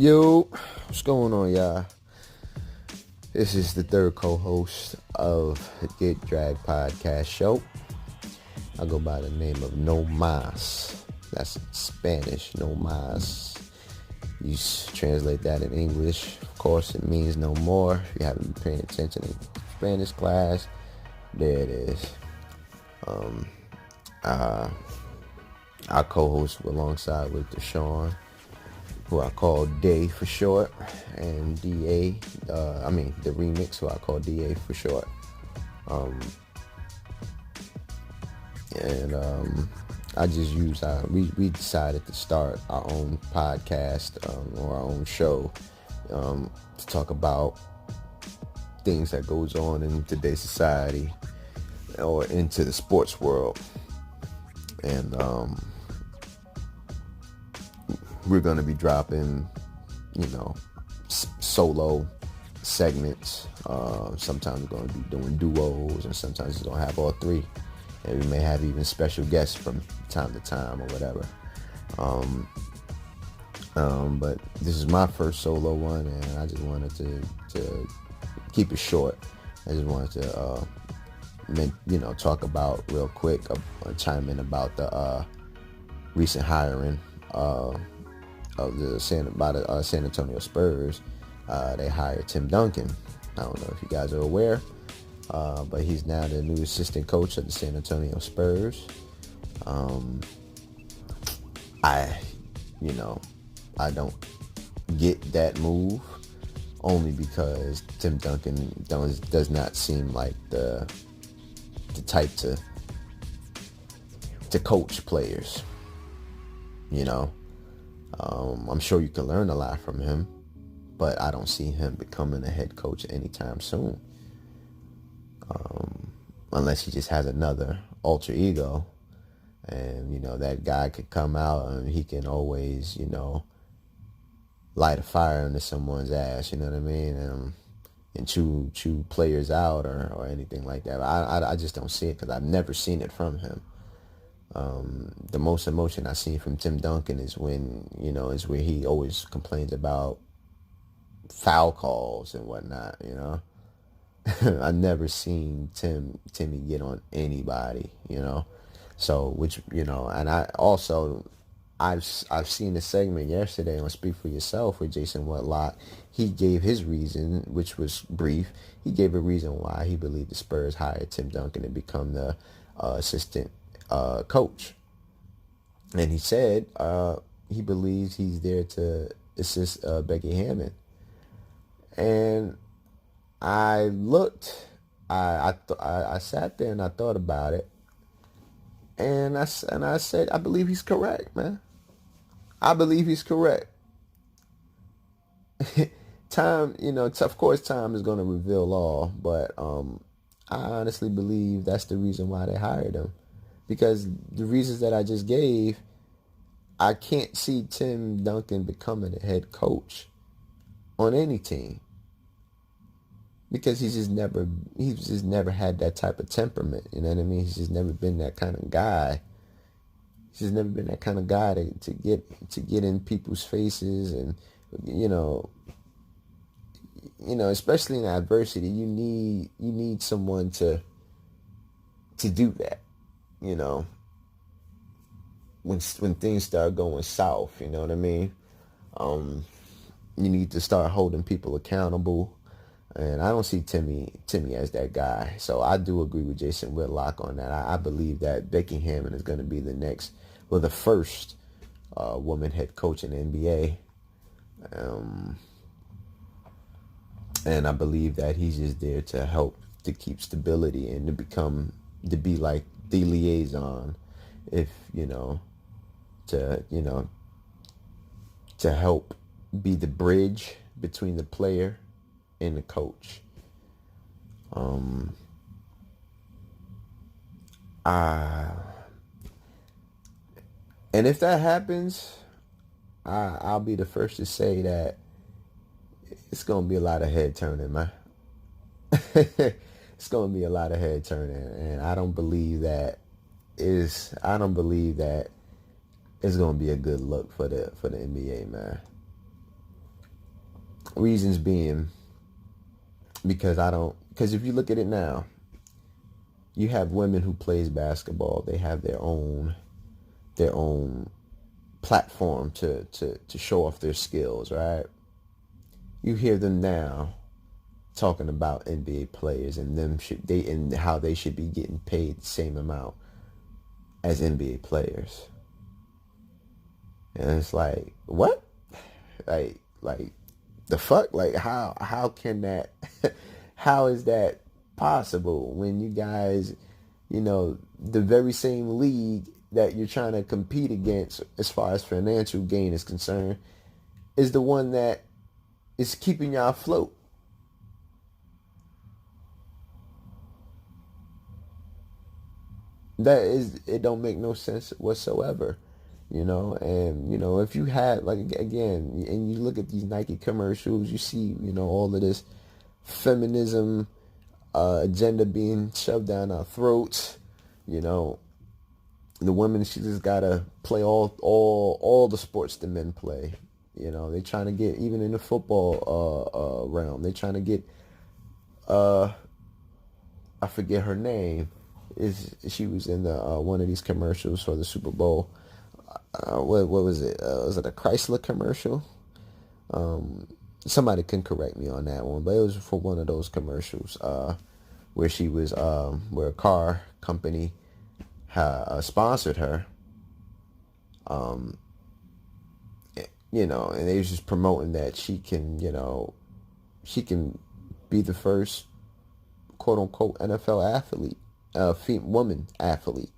Yo, what's going on, y'all? This is the third co-host of the Get Drag Podcast show. I go by the name of No Mas. That's Spanish, No Mas. You translate that in English. Of course, it means no more. If you haven't been paying attention in Spanish class, there it is. I co-host alongside with Deshaun, who I call Day for short, and DA, the remix, who I call DA for short. I just use, we decided to start our own podcast or our own show to talk about things that goes on in today's society or into the sports world. And we're going to be dropping, solo segments. Sometimes we're going to be doing duos, and sometimes we're going to have all three. And we may have even special guests from time to time or whatever. But this is my first solo one, and I just wanted to keep it short. I just wanted to, talk about real quick, chime in about the recent hiring of the San Antonio Spurs. They hired Tim Duncan. I don't know if you guys are aware, but he's now the new assistant coach of the San Antonio Spurs. I don't get that move, only because Tim Duncan does not seem like the type to coach players. I'm sure you can learn a lot from him, but I don't see him becoming a head coach anytime soon. Unless he just has another alter ego, and that guy could come out and he can always light a fire under someone's ass, you know what I mean, and chew players out or anything like that. I just don't see it, because I've never seen it from him. The most emotion I've seen from Tim Duncan is is where he always complains about foul calls and whatnot. I've never seen Timmy get on anybody. So and I've seen the segment yesterday on Speak for Yourself with Jason Whitlock. He gave his reason, which was brief. He gave a reason why he believed the Spurs hired Tim Duncan to become the assistant coach. And he said he believes he's there to assist Becky Hammon. And I looked, I sat there and I thought about it. And I said, I believe he's correct, man. I believe he's correct. Time, of course, time is going to reveal all, but I honestly believe that's the reason why they hired him. Because the reasons that I just gave, I can't see Tim Duncan becoming a head coach on any team. Because he's just never had that type of temperament. You know what I mean? He's just never been that kind of guy. He's just never been that kind of guy to get in people's faces, and especially in adversity, you need someone to do that. When things start going south, you know what I mean? You need to start holding people accountable. And I don't see Timmy as that guy. So I do agree with Jason Whitlock on that. I believe that Becky Hammon is going to be the first woman head coach in the NBA. And I believe that he's just there to help to keep stability and to be like the liaison, to help be the bridge between the player and the coach. And if that happens, I'll be the first to say that it's gonna be a lot of head turning, man. It's gonna be a lot of head turning, and I don't believe that it's gonna be a good look for the NBA, man. Reasons being because if you look at it now, you have women who plays basketball. They have their own platform to show off their skills, right? You hear them now talking about NBA players and and how they should be getting paid the same amount as NBA players. And it's like, what? Like the fuck? Like how can that how is that possible when you guys, the very same league that you're trying to compete against as far as financial gain is concerned is the one that is keeping y'all afloat. It don't make no sense whatsoever, and if you had, like, again, and you look at these Nike commercials, you see, all of this feminism agenda being shoved down our throats. The women, she just gotta play all the sports the men play. They trying to get, even in the football realm, they trying to get I forget her name. She was in the one of these commercials for the Super Bowl. What was it? Was it a Chrysler commercial? Somebody can correct me on that one, but it was for one of those commercials where she was where a car company sponsored her. And they was just promoting that she can be the first quote unquote NFL athlete, woman athlete,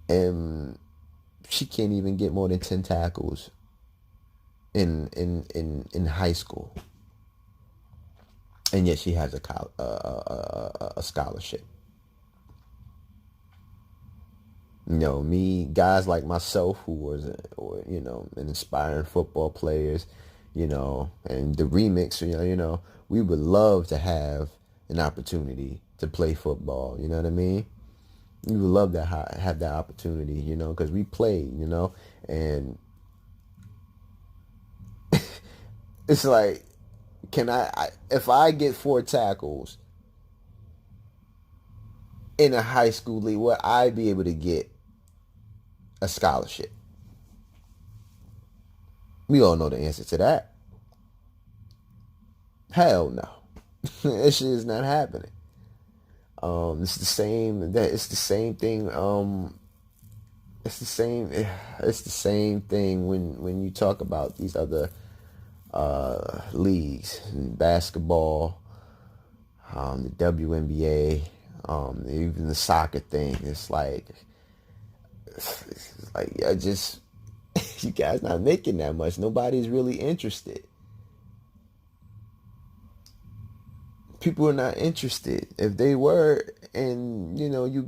and she can't even get more than 10 tackles in high school, and yet she has a scholarship. Guys like myself who was, an inspiring football players, and the remix, we would love to have an opportunity to play football. You know what I mean? We would love to have that opportunity, because we played, and it's like, if I get 4 tackles in a high school league, will I be able to get a scholarship? We all know the answer to that. Hell no. That shit is not happening. It's the same thing. It's the same thing when you talk about these other leagues, basketball, the WNBA, even the soccer thing. It's like you guys not making that much. Nobody's really interested. People are not interested. If they were, and you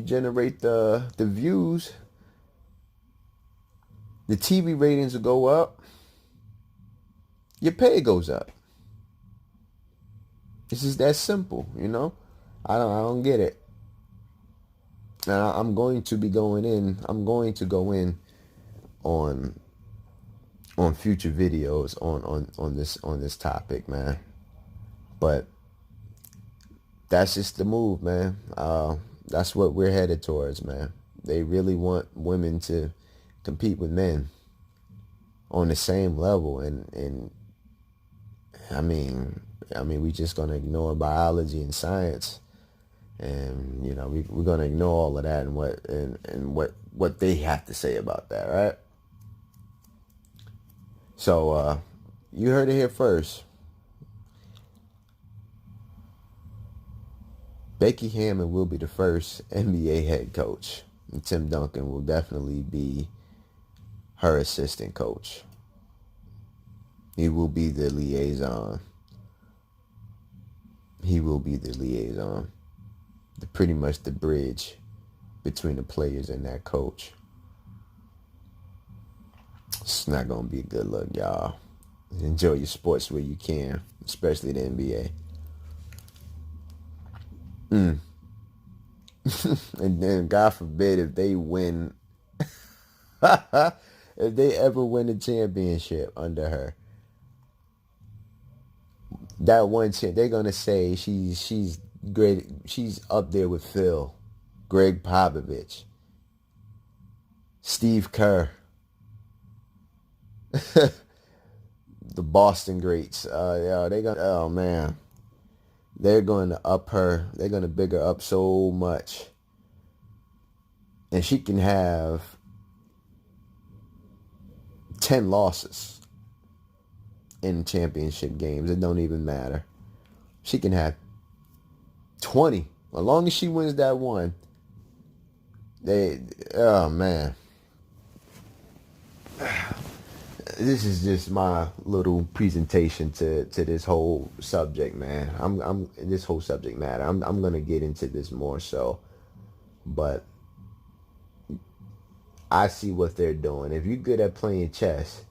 generate the views, the TV ratings will go up, your pay goes up. It's just that simple, I don't get it. Now I'm going to go in on future videos on this topic, man. But that's just the move, man. That's what we're headed towards, man. They really want women to compete with men on the same level, and I mean we just gonna ignore biology and science, and we're gonna ignore all of that and what they have to say about that, right? So you heard it here first. Becky Hammon will be the first NBA head coach, and Tim Duncan will definitely be her assistant coach. He will be the liaison. Pretty much the bridge between the players and that coach. It's not going to be a good look, y'all. Enjoy your sports where you can, especially the NBA. And then, God forbid, if they win, if they ever win a championship under her, that one champ, they're gonna say she's great. She's up there with Phil, Greg Popovich, Steve Kerr, the Boston greats. Yeah, they gonna. Oh man, they're going to up her. They're going to big her up so much, and she can have 10 losses in championship games. It don't even matter. She can have 20. As long as she wins that one, oh man. This is just my little presentation to this whole subject, man. I'm this whole subject matter. I'm gonna get into this more so, but I see what they're doing. If you're good at playing chess,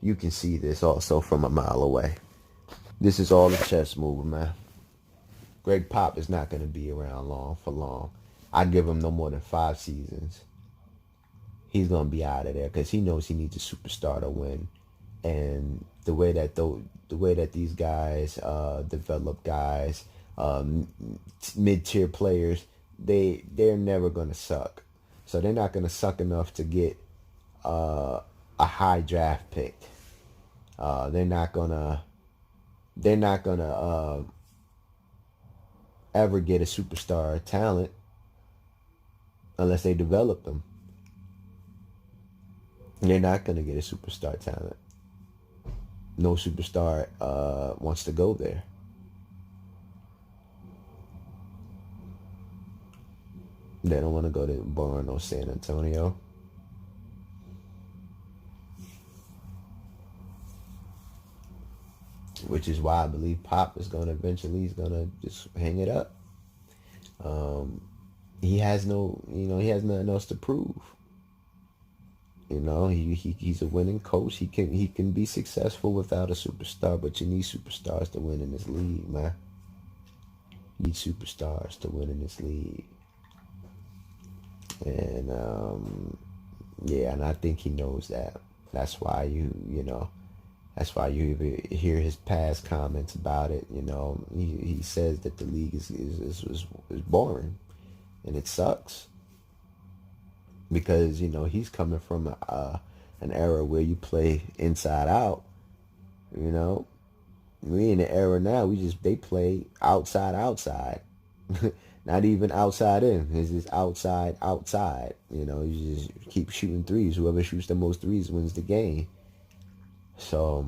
you can see this also from a mile away. This is all a chess move, man. Greg Pop is not gonna be around for long. I give him no more than 5 seasons. He's gonna be out of there because he knows he needs a superstar to win. And the way that these guys develop guys, mid-tier players, they're never gonna suck. So they're not gonna suck enough to get a high draft pick. They're not gonna ever get a superstar talent unless they develop them. They're not gonna get a superstar talent. No superstar wants to go there. They don't want to go to Bourne or San Antonio. Which is why I believe Pop is going to eventually, he's going to just hang it up. He has nothing else to prove. You know, he's a winning coach. He can be successful without a superstar, but you need superstars to win in this league, man. You need superstars to win in this league. And yeah, and I think he knows that. That's why you hear his past comments about it. You know, he says that the league is boring, and it sucks. Because, you know, he's coming from an era where you play inside out. You know, we in the era now, they play outside. Not even outside in. It's just outside. You know, you just keep shooting threes. Whoever shoots the most threes wins the game. So,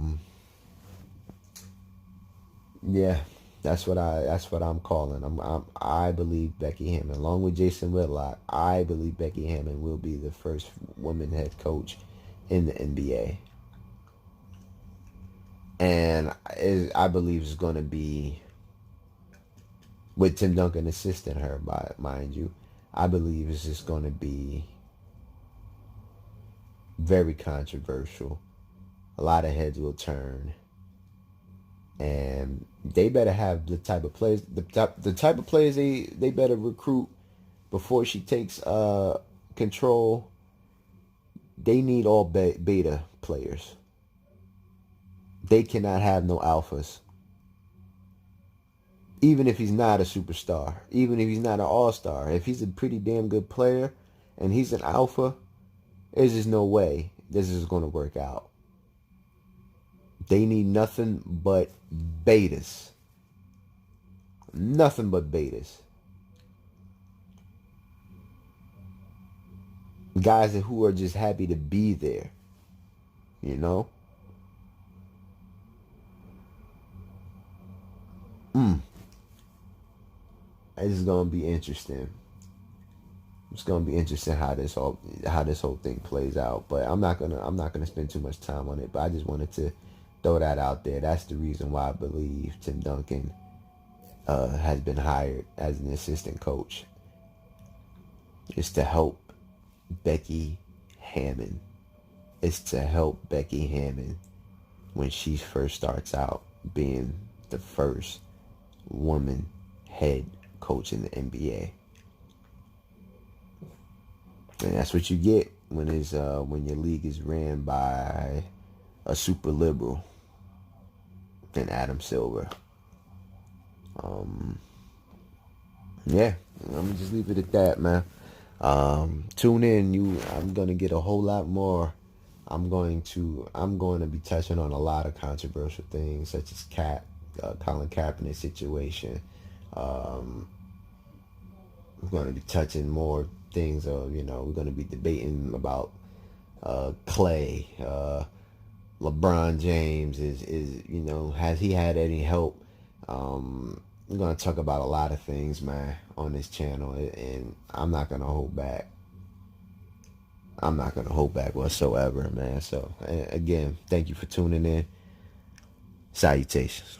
yeah. That's what I'm calling. I believe Becky Hammon, along with Jason Whitlock, I believe Becky Hammon will be the first woman head coach in the NBA. And I believe it's going to be with Tim Duncan assisting her, mind you. I believe it's just going to be very controversial. A lot of heads will turn. And they better have the type of players they better recruit before she takes control. They need all beta players. They cannot have no alphas. Even if he's not a superstar, even if he's not an all-star, if he's a pretty damn good player and he's an alpha, there's just no way this is going to work out. They need nothing but betas. Nothing but betas. Guys who are just happy to be there. You know? This is gonna be interesting. It's gonna be interesting how this whole thing plays out. But I'm not gonna spend too much time on it. But I just wanted to throw that out there. That's the reason why I believe Tim Duncan has been hired as an assistant coach. It's to help Becky Hammon. It's to help Becky Hammon when she first starts out being the first woman head coach in the NBA. And that's what you get when your league is ran by a super liberal than Adam Silver. Yeah, I'm gonna just leave it at that, man. Tune in. I'm gonna get a whole lot more. I'm going to be touching on a lot of controversial things, such as Colin Kaepernick situation. We're going to be touching more things of, we're going to be debating about Clay. LeBron James has he had any help? We're going to talk about a lot of things, man, on this channel, and I'm not going to hold back. I'm not going to hold back whatsoever, man. So, again, thank you for tuning in. Salutations.